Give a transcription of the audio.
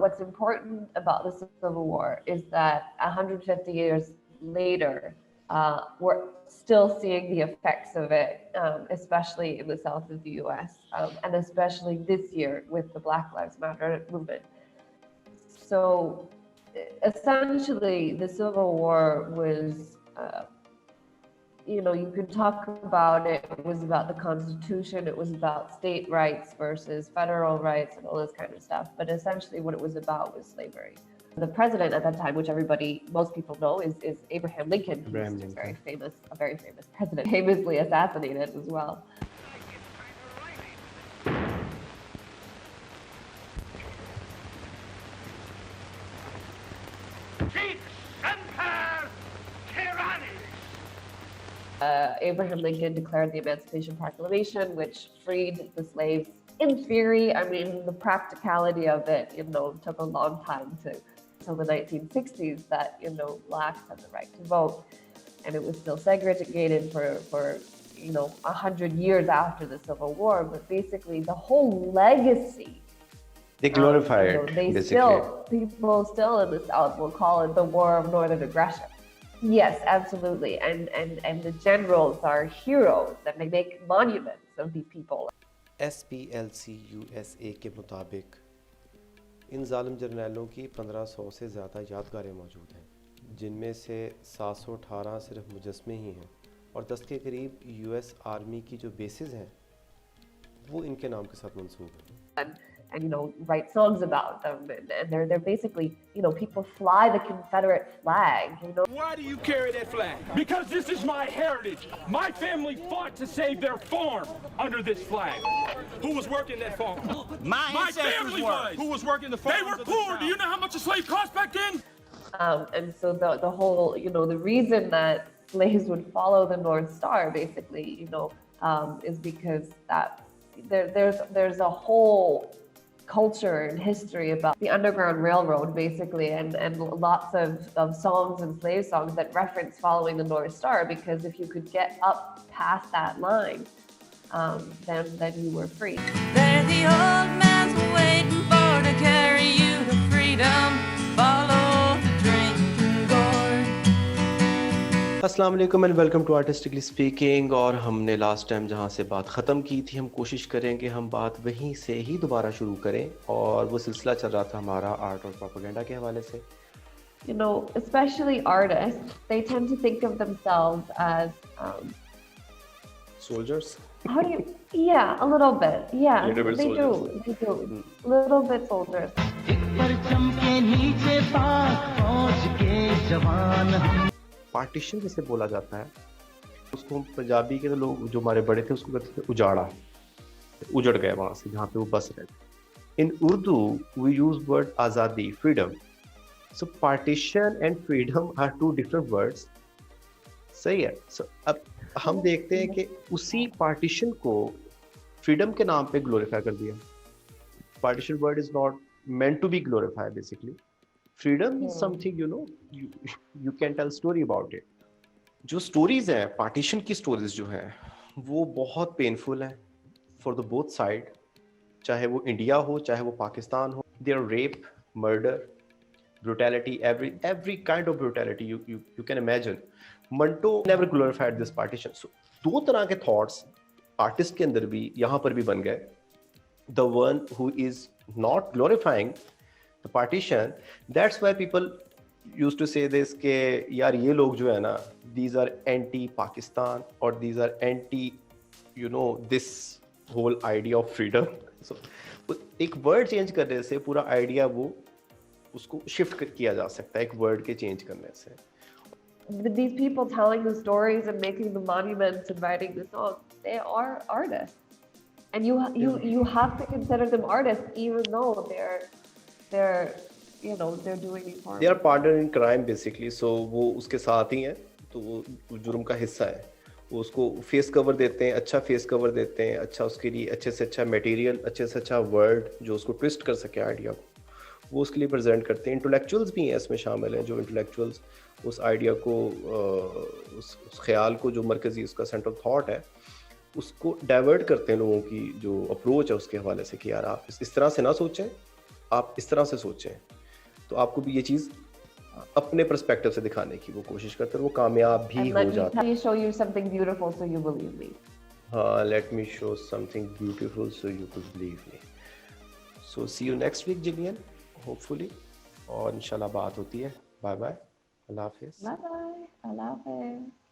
what's important about the Civil War is that 150 years later, we're still seeing the effects of it, especially in the south of the US, and especially this year with the Black Lives Matter movement. So essentially, the Civil War was, you could talk about it. It was about the Constitution. It was about state rights versus federal rights and all this kind of stuff. But essentially, what it was about was slavery. The president at that time, which most people know, is Abraham Lincoln. He's a very famous president, famously assassinated as well. Abraham Lincoln declared the Emancipation Proclamation, which freed the slaves. In theory, I mean, the practicality of it, took a long time till the 1960s that, blacks had the right to vote. And it was still segregated for 100 years after the Civil War. But basically, the whole legacy, they glorify it. People still in the South will call it the War of Northern Aggression. Yes, absolutely. And the generals are heroes, and they make monuments of these people. SPLC USA के मुताबिक इन जालिम जर्नैलों की 1500 से ज़्यादा यादगारें मौजूद हैं, जिनमें से 718 सिर्फ मुजस्मे ही हैं और 10 के करीब US आर्मी की जो बेसिस हैं वो इनके नाम के साथ मंसूब हैं. And write songs about them, and they're basically, people fly the Confederate flag. Why do you carry that flag? Because this is my heritage. My family fought to save their farm under this flag. Who was working that farm? My family was. Who was working the farm? They were poor. Do you know how much a slave cost back then? And so the whole, the reason that slaves would follow the North Star, basically, is because that there's a whole culture and history about the Underground Railroad, basically, and lots of songs and slave songs that reference following the North Star, because if you could get up past that line, then you were free. There the old man's waiting for to carry you to freedom. Follow the drinking gourd. अस्सलाम वालेकुम and welcome to artistically speaking. और हमने last time जहाँ से बात ख़त्म की थी, हम कोशिश करेंगे हम बात वहीं से ही दोबारा शुरू करें, और वो सिलसिला चल रहा था हमारा आर्ट और प्रोपेगेंडा के हवाले से. Especially artists, they tend to think of themselves as soldiers. How do you? Yeah, a little bit. Yeah, they do. Little bit soldiers. Partition जिसे बोला जाता है, उसको पंजाबी के लोग जो हमारे बड़े थे उसको कहते थे उजाड़ा, उजड़ गए वहां से जहाँ पे वो बस रहे थे. In Urdu we use word आज़ादी, freedom. So partition and freedom are two different words. सही है. सो अब हम देखते हैं कि उसी पार्टीशन को फ्रीडम के नाम पे ग्लोरीफाई कर दिया. Partition word is not meant to be glorified basically. Freedom is something, you can tell story about it. जो stories हैं, partition की stories जो हैं, वो बहुत painful हैं for the both side. चाहे वो इंडिया हो, चाहे वो पाकिस्तान हो. There are rape, murder, brutality, every kind of brutality you can imagine. Manto never glorified this partition. So दो तरह के thoughts artist के अंदर भी यहाँ पर भी बन गए. The one who is not glorifying the partition, that's why people used to say this के यार ये लोग जो है ना, these are anti-Pakistan or these are anti, this whole idea of freedom. So एक word change करने से पूरा idea वो उसको shift किया जा सकता है एक word के change करने से. With these people telling the stories and making the monuments and writing the songs, they are artists. And you have to consider them artists, even though they're doing it for. They are partner in crime basically. So वो उसके साथ ही हैं, तो वो जुर्म का हिस्सा है. वो उसको फेस कवर देते हैं, अच्छा फेस कवर देते हैं, अच्छा उसके लिए अच्छे से अच्छा मटेरियल, अच्छे से अच्छा वर्ड जो उसको ट्विस्ट कर सके आइडिया को, वो उसके लिए प्रेजेंट करते हैं. इंटेलेक्चुअल्स भी हैं इसमें शामिल हैं, जो इंटेलेक्चुअल्स उस आइडिया को, उस ख्याल को, जो मरकजी उसका सेंट्रल थॉट है, उसको डाइवर्ट करते हैं लोगों की जो अप्रोच है उसके हवाले से कि यार आप इस तरह से ना सोचें, आप इस तरह से सोचें, तो आपको भी ये चीज़ अपने पर्सपेक्टिव से दिखाने की वो कोशिश करते हैं और वो कामयाब भी And हो let जाते हैं। me show you something beautiful so you believe me. हाँ, let me show something beautiful so you could believe me. So see you next week, Jillian, hopefully. और इंशाल्लाह बात होती है। बाय बाय, अल्लाह हाफिज़। Bye bye. I love it.